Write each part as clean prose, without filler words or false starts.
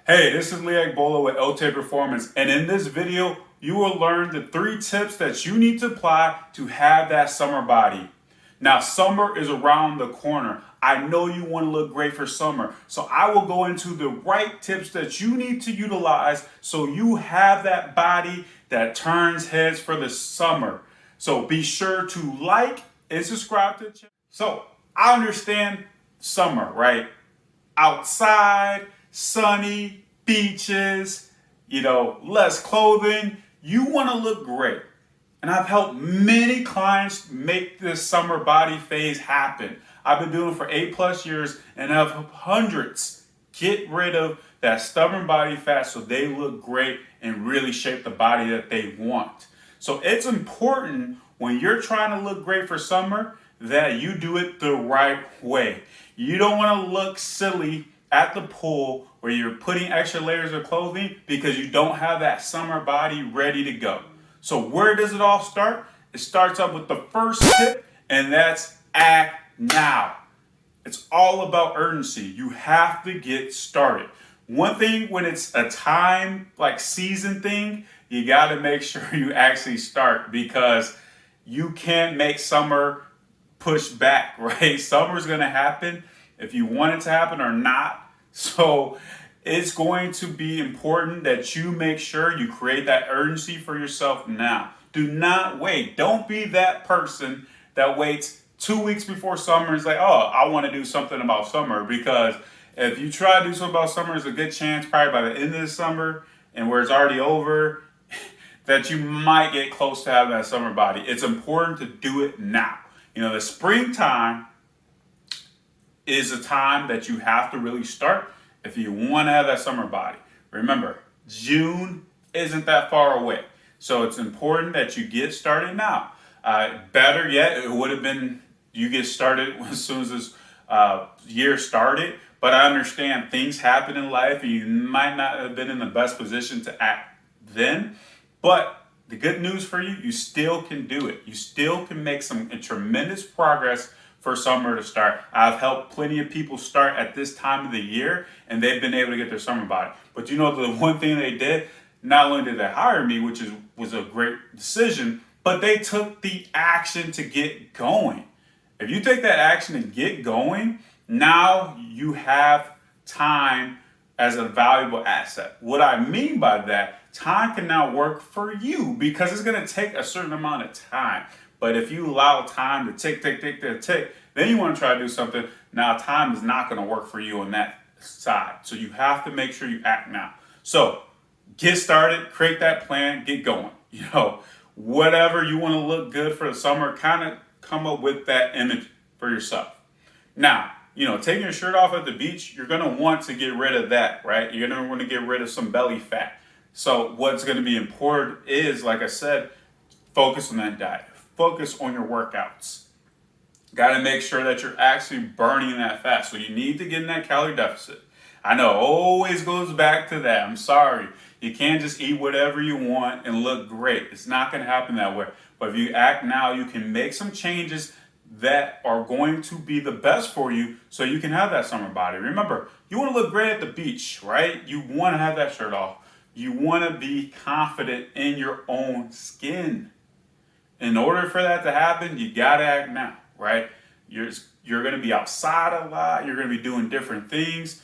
Hey, this is Bolo with LTAPerformance, and in this video, you will learn the 3 tips that you need to apply to have that summer body. Now, summer is around the corner. I know you want to look great for summer, so I will go into the right tips that you need to utilize so you have that body that turns heads for the summer. So be sure to like and subscribe to the channel. So I understand summer, right? Outside, sunny, beaches, less clothing. You want to look great. And I've helped many clients make this summer body phase happen. I've been doing it for 8+ years and I've helped hundreds get rid of that stubborn body fat so they look great and really shape the body that they want. So it's important when you're trying to look great for summer that you do it the right way. You don't want to look silly at the pool where you're putting extra layers of clothing because you don't have that summer body ready to go. So where does it all start? It starts up with the first tip, and that's act now. It's all about urgency. You have to get started. One thing when it's a time like season thing, you got to make sure you actually start because you can't make summer push back, right? Summer's going to happen if you want it to happen or not. So it's going to be important that you make sure you create that urgency for yourself now. Do not wait. Don't be that person that waits 2 weeks before summer and is like, oh, I want to do something about summer. Because if you try to do something about summer, there's a good chance probably by the end of the summer and where it's already over that you might get close to having that summer body. It's important to do it now. The springtime is a time that you have to really start if you want to have that summer body. Remember, June isn't that far away. So it's important that you get started now. Better yet, it would have been you get started as soon as this year started. But I understand things happen in life and you might not have been in the best position to act then. But the good news for you, you still can do it. You still can make some tremendous progress for summer to start. I've helped plenty of people start at this time of the year and they've been able to get their summer body. But the one thing they did, not only did they hire me, which was a great decision, but they took the action to get going. If you take that action and get going, now you have time as a valuable asset. What I mean by that, time can now work for you because it's going to take a certain amount of time. But if you allow time to tick, then you want to try to do something. Now time is not going to work for you on that side. So you have to make sure you act now. So get started, create that plan, get going. Whatever you want to look good for the summer, kind of come up with that image for yourself. Now, taking your shirt off at the beach, you're going to want to get rid of that, right? You're going to want to get rid of some belly fat. So what's going to be important is, like I said, focus on that diet. Focus on your workouts. Got to make sure that you're actually burning that fat. So you need to get in that calorie deficit. I know it always goes back to that. I'm sorry. You can't just eat whatever you want and look great. It's not going to happen that way. But if you act now, you can make some changes that are going to be the best for you so you can have that summer body. Remember, you want to look great at the beach, right? You want to have that shirt off. You want to be confident in your own skin. In order for that to happen, you got to act now, right? You're going to be outside a lot. You're going to be doing different things.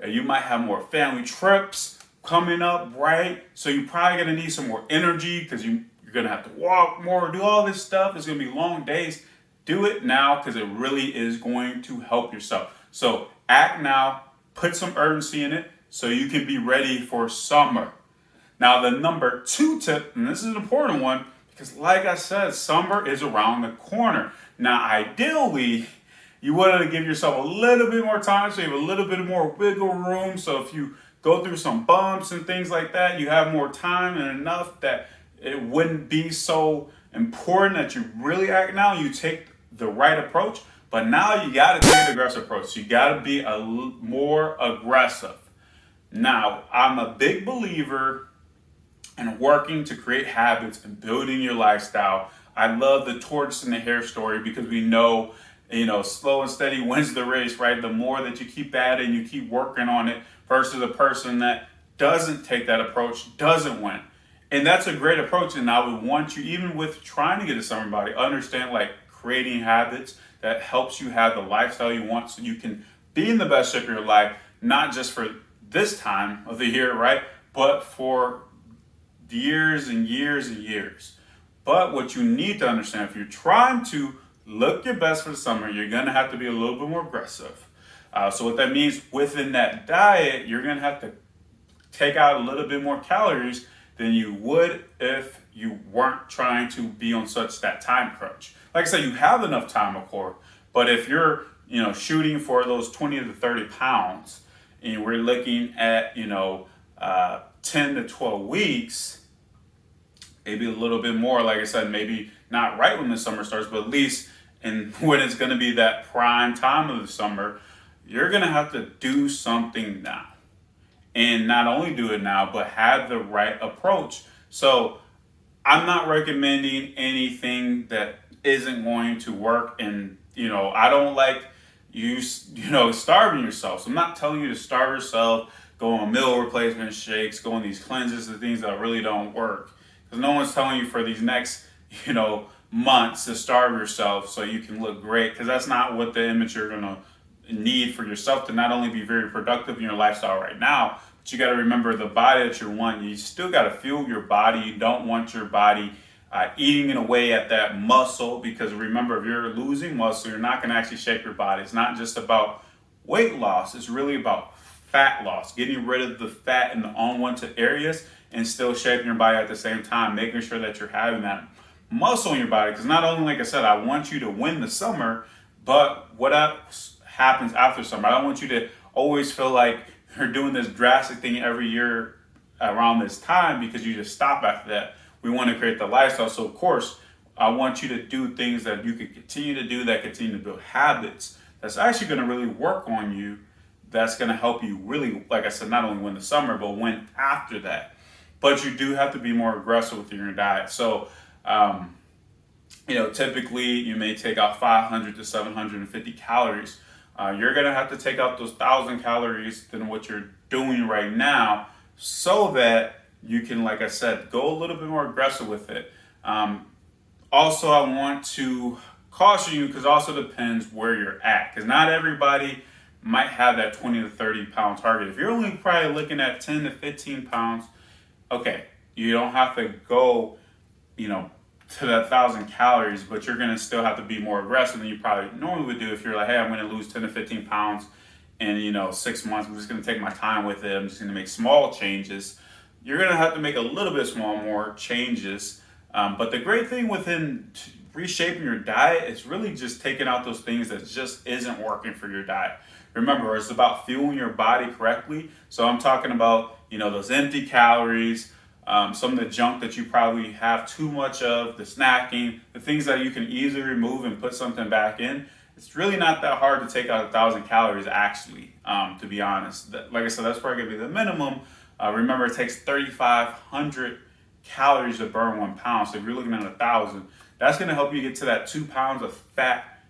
You might have more family trips coming up, right? So you're probably going to need some more energy because you're going to have to walk more, do all this stuff. It's going to be long days. Do it now because it really is going to help yourself. So act now, put some urgency in it so you can be ready for summer. Now, the number 2 tip, and this is an important one, because like I said, summer is around the corner. Now, ideally, you want to give yourself a little bit more time so you have a little bit more wiggle room. So if you go through some bumps and things like that, you have more time and enough that it wouldn't be so important that you really act now. You take the right approach, but now you got to take an aggressive approach. You got to be more aggressive. Now, I'm a big believer in working to create habits and building your lifestyle. I love the tortoise and the hare story because we know, slow and steady wins the race, right? The more that you keep at it and you keep working on it, versus a person that doesn't take that approach, doesn't win. And that's a great approach. And I would want you, even with trying to get a summer body, understand like creating habits that helps you have the lifestyle you want so you can be in the best shape of your life, not just for this time of the year, right? But for years and years and years. But what you need to understand, if you're trying to look your best for the summer, you're going to have to be a little bit more aggressive. So what that means within that diet, you're going to have to take out a little bit more calories than you would if you weren't trying to be on such that time crunch. Like I said, you have enough time, of course, but if you're, shooting for those 20 to 30 pounds and we're looking at, 10 to 12 weeks, maybe a little bit more, like I said, maybe not right when the summer starts, but at least when it's going to be that prime time of the summer, you're going to have to do something now. And not only do it now, but have the right approach. So I'm not recommending anything that isn't going to work. And, I don't like you, starving yourself. So I'm not telling you to starve yourself, go on meal replacement shakes, go on these cleanses and things that really don't work. Because no one's telling you for these next, months to starve yourself so you can look great. Because that's not what the image you're going to need for yourself to not only be very productive in your lifestyle right now, but you got to remember the body that you want. You still got to fuel your body. You don't want your body eating away at that muscle, because remember, if you're losing muscle, you're not going to actually shape your body. It's not just about weight loss. It's really about fat loss, getting rid of the fat in the unwanted areas and still shaping your body at the same time, making sure that you're having that muscle in your body. Because not only, like I said, I want you to win the summer, but what else happens after summer? I don't want you to always feel like you're doing this drastic thing every year around this time because you just stop after that. We want to create the lifestyle. So of course, I want you to do things that you can continue to do, that continue to build habits that's actually going to really work on you. That's going to help you really, like I said, not only win the summer, but win after that. But you do have to be more aggressive with your diet. So, typically you may take out 500 to 750 calories. You're going to have to take out those 1,000 calories than what you're doing right now so that you can, like I said, go a little bit more aggressive with it. Also, I want to caution you, because it also depends where you're at, because not everybody might have that 20 to 30 pound target. If you're only probably looking at 10 to 15 pounds, okay, you don't have to go, to that 1,000 calories, but you're going to still have to be more aggressive than you probably normally would do if you're like, hey, I'm going to lose 10 to 15 pounds in, 6 months. I'm just going to take my time with it. I'm just going to make small changes. You're going to have to make a little bit more changes. But the great thing within reshaping your diet is really just taking out those things that just isn't working for your diet. Remember, it's about fueling your body correctly. So I'm talking about, those empty calories, some of the junk that you probably have too much of, the snacking, the things that you can easily remove and put something back in. It's really not that hard to take out 1,000 calories, actually, to be honest. Like I said, that's probably going to be the minimum. Remember, it takes 3,500 calories to burn 1 pound. So if you're looking at 1,000, that's going to help you get to that 2 pounds of fat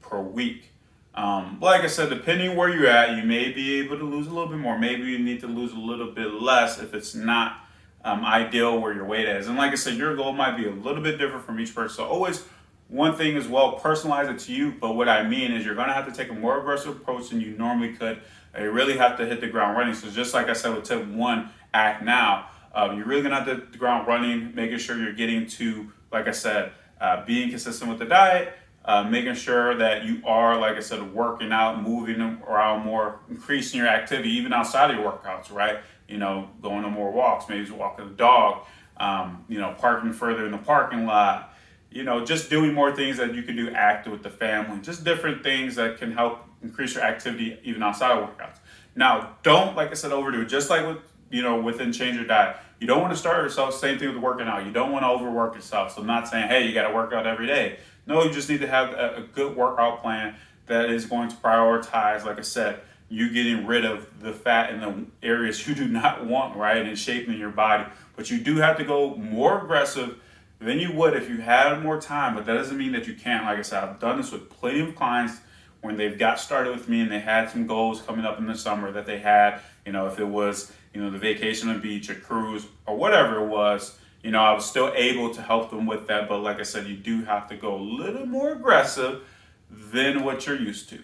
per week. Like I said, depending where you're at, you may be able to lose a little bit more. Maybe you need to lose a little bit less if it's not ideal where your weight is. And like I said, your goal might be a little bit different from each person. So always, one thing as well, personalize it to you. But what I mean is you're going to have to take a more aggressive approach than you normally could. You really have to hit the ground running. So just like I said with tip 1, act now. You're really going to have to hit the ground running, making sure you're getting to, like I said, being consistent with the diet, making sure that you are, like I said, working out, moving around more, increasing your activity, even outside of your workouts, right? Going on more walks, maybe walking the dog, parking further in the parking lot, just doing more things that you can do active with the family, just different things that can help increase your activity even outside of workouts. Now, don't, like I said, overdo it. Just like with, within change your diet, you don't want to starve yourself. Same thing with working out. You don't want to overwork yourself. So I'm not saying, hey, you got to work out every day. No, you just need to have a good workout plan that is going to prioritize, like I said, you getting rid of the fat in the areas you do not want, right, and shaping your body. But you do have to go more aggressive than you would if you had more time, but that doesn't mean that you can't. Like I said, I've done this with plenty of clients when they've got started with me and they had some goals coming up in the summer that they had, If it was, the vacation on the beach, a cruise, or whatever it was, I was still able to help them with that. But like I said, you do have to go a little more aggressive than what you're used to.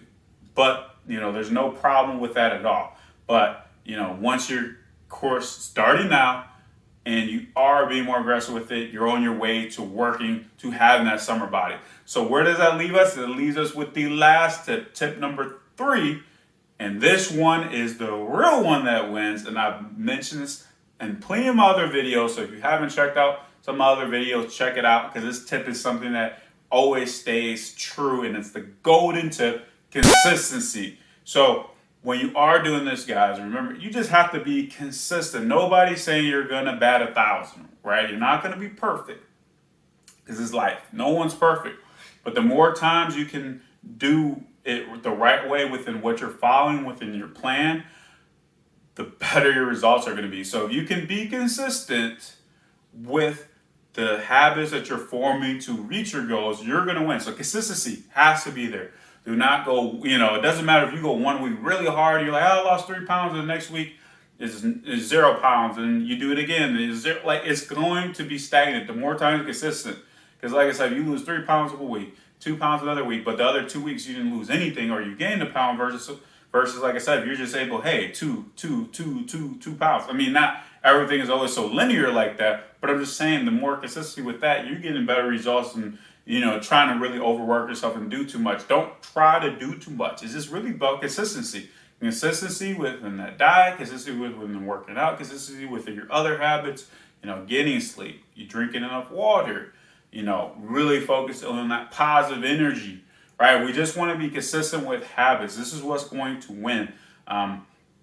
But, there's no problem with that at all. But, once your course starting now and you are being more aggressive with it, you're on your way to working to having that summer body. So where does that leave us? It leaves us with the last tip, tip number 3. And this one is the real one that wins. And I've mentioned this in plenty of my other videos. So if you haven't checked out some other videos, check it out, because this tip is something that always stays true. And it's the golden tip: consistency. So when you are doing this, guys, remember, you just have to be consistent. Nobody's saying you're going to bat 1,000, right? You're not going to be perfect, because it's life. No one's perfect. But the more times you can do it the right way within what you're following within your plan, the better your results are going to be. So if you can be consistent with the habits that you're forming to reach your goals, you're going to win. So consistency has to be there. Do not go, it doesn't matter if you go 1 week really hard, you're like, I lost 3 pounds, and the next week is 0 pounds, and you do it again. It's going to be stagnant. The more times you're consistent. Because like I said, you lose 3 pounds a week, 2 pounds another week, but the other 2 weeks you didn't lose anything, or you gained a pound versus like I said, if you're just able, hey, 2 pounds. I mean, not everything is always so linear like that, but I'm just saying, the more consistency with that, you're getting better results than, trying to really overwork yourself and do too much. Don't try to do too much. It's just really about consistency. Consistency within that diet, consistency within working out, consistency within your other habits, getting sleep, you drinking enough water, really focus on that positive energy, right? We just want to be consistent with habits. This is what's going to win.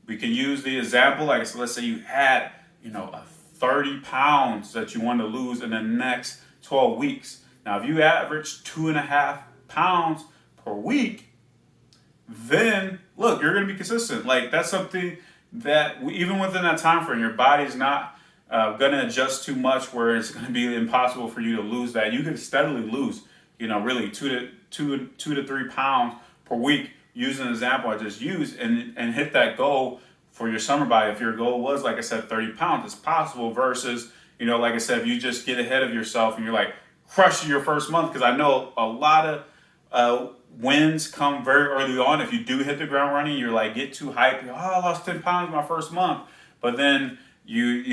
We can use the example, like, so let's say you had, 30 pounds that you want to lose in the next 12 weeks. Now, if you average 2.5 pounds per week, then look, you're going to be consistent. Like, that's something that even within that time frame, your body's not going to adjust too much where it's going to be impossible for you to lose that. You can steadily lose, really 2 to 3 pounds per week, using an example I just used, and hit that goal for your summer body. If your goal was, like I said, 30 pounds, it's possible, versus, like I said, if you just get ahead of yourself and you're like crushing your first month, because I know a lot of wins come very early on. If you do hit the ground running, you're like, get too hyped. I lost 10 pounds my first month. But then you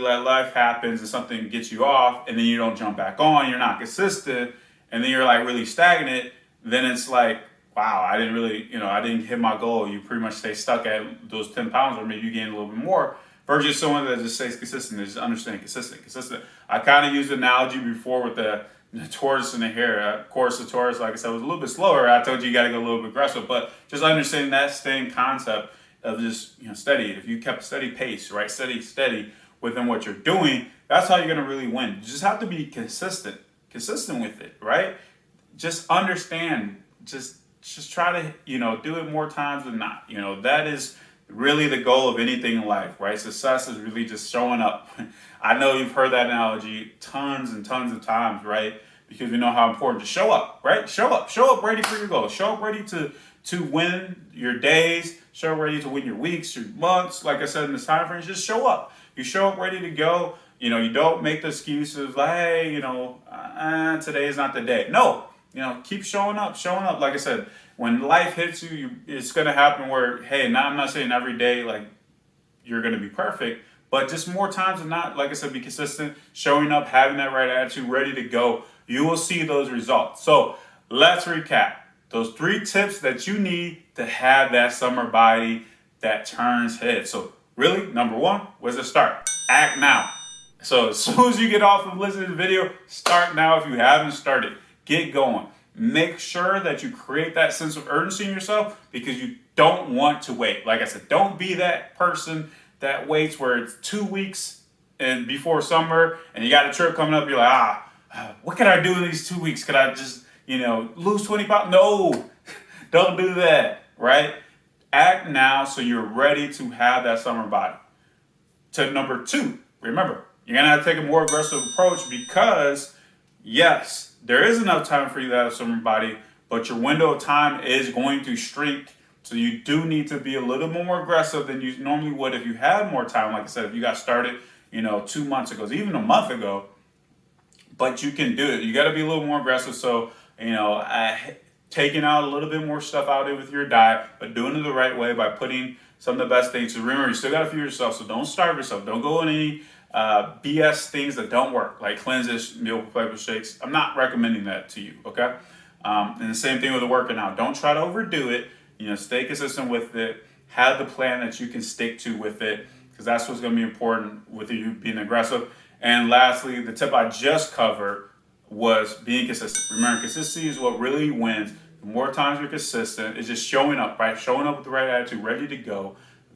let life happens and something gets you off, and then you don't jump back on. You're not consistent, and then you're like really stagnant. Then it's like, wow, I didn't really, I didn't hit my goal. You pretty much stay stuck at those 10 pounds, or maybe you gain a little bit more. Versus someone that just stays consistent, is just understand consistent. I kind of used the analogy before with the tortoise and the hare. Of course, the tortoise, like I said, was a little bit slower. I told you got to go a little bit aggressive, but just understanding that same concept of just, steady. If you kept a steady pace, right? Steady within what you're doing, that's how you're going to really win. You just have to be consistent with it, right? Just understand, just try to, do it more times than not. That is really the goal of anything in life, right? Success is really just showing up. I know you've heard that analogy tons and tons of times, right? Because we know how important to show up, right? Show up ready for your goals. Show up ready to win your days. Show up ready to win your weeks, your months. Like I said, in this time frame, just show up. You show up ready to go. You don't make the excuses like, hey, today is not the day. No, keep showing up. Like I said, when life hits you, it's going to happen where, hey, now I'm not saying every day, like, you're going to be perfect, but just more times than not, like I said, be consistent, showing up, having that right attitude, ready to go. You will see those results. So let's recap. Those 3 tips that you need to have that summer body that turns heads. So really, number 1 was to start. Act now. So as soon as you get off of listening to the video, start now. If you haven't started, get going. Make sure that you create that sense of urgency in yourself, because you don't want to wait. Like I said, don't be that person that waits where it's 2 weeks and before summer and you got a trip coming up. You're like, what can I do in these 2 weeks? Could I just, lose 20 pounds? No, don't do that, right? Act now so you're ready to have that summer body. Tip number 2, remember, you're going to have to take a more aggressive approach, because yes, there is enough time for you to have a summer body, but your window of time is going to shrink So you do need to be a little more aggressive than you normally would if you had more time. Like I said, if you got started, 2 months ago, even a month ago, but you can do it. You got to be a little more aggressive. So, taking out a little bit more stuff out there with your diet, but doing it the right way by putting some of the best things. So remember, you still got to feed yourself. So don't starve yourself. Don't go on any BS things that don't work, like cleanses, meal replacement shakes. I'm not recommending that to you, okay? And the same thing with the working out. Don't try to overdo it. Stay consistent with it. Have the plan that you can stick to with it, because that's what's going to be important with you being aggressive. And lastly, the tip I just covered was being consistent. Remember, consistency is what really wins. The more times you're consistent, it's just showing up, right? Showing up with the right attitude, ready to go.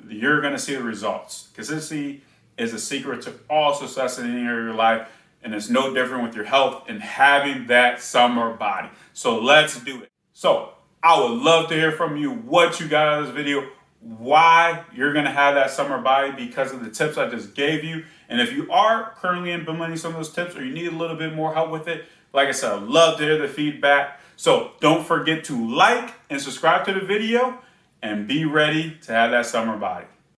You're going to see the results. Consistency is a secret to all success in any area of your life, and it's no different with your health and having that summer body. So let's do it. So I would love to hear from you what you got out of this video, why you're going to have that summer body because of the tips I just gave you. And if you are currently implementing some of those tips or you need a little bit more help with it, like I said, I'd love to hear the feedback. So don't forget to like and subscribe to the video and be ready to have that summer body.